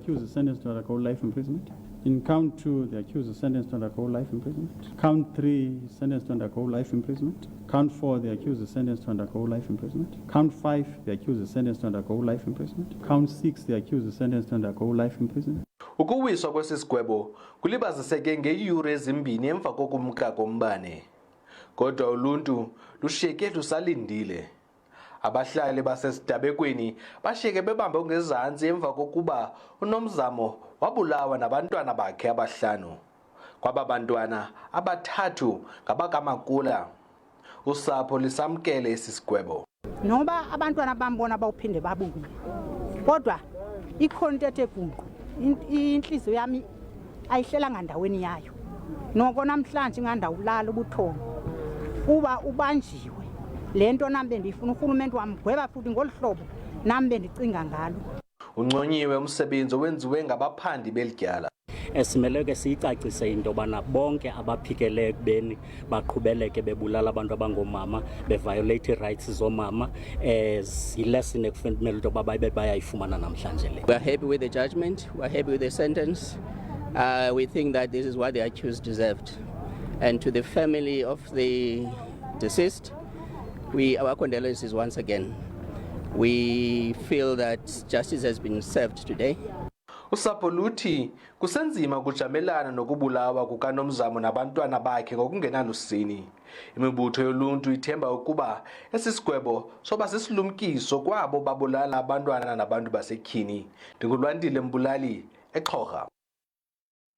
accused is sentenced to undergo life imprisonment. In count 2, the accused is sentenced to undergo life imprisonment. Count 3, sentenced to undergo life imprisonment. Count 4, the accused is sentenced to undergo life imprisonment. Count 5, the accused is sentenced to undergo life imprisonment. Count 6, the accused is sentenced to undergo life imprisonment. Ukuwiswa kwesisigwebo kulibaziseke ngeeyure ezimbini emva kokumka kombane. Kodwa uluntu lushiyeke lusalindile. Abahlali basesidabekweni bashiyeke bebambe ngezantsi emva kokuba uNomzamo wabulawa nabantwana bakhe abahlanu. Kwaba bantwana abathathu ngabakaMakula. Usapho lisamkele esi sigwebo. Noba abantwana bambona bawuphinde babuye. Kodwa ikhontethe ekunqu inhliziyo yami ayihlelanga ndaweni yayo. Noko namhlanje ngandawulala ubuthongo. Kuba ubanjiwe. Lento nambe ndifuna uhulumeni wamgweba futhi ngolihlobo nambe ndicinga ngalo. Unconyiwe umsebenzi owenziwe ngabaphandi belityala. Esimele ke siyicacise into bana bonke abaphikele ekubeni baqhubeleke bebulala abantu abangomama beviolate rights zomama lesson ekufanele into babe bayayifumana namhlanje le. We are happy with the judgment, we are happy with the sentence. We think that this is what the accused deserved. And to the family of the deceased, our condolences once again. We feel that justice has been served today. Usapho luthi kusenzima ukujamelana nokubulawa kukaNomzamo nabantwana bakhe ngokungenalusini. Imibutho yoluntu ithemba ukuba esi sigwebo soba sisilumkiso kwabo babulala abantwana nabantu basetyhini. NdinguLwandile Mbulali, eXhorha.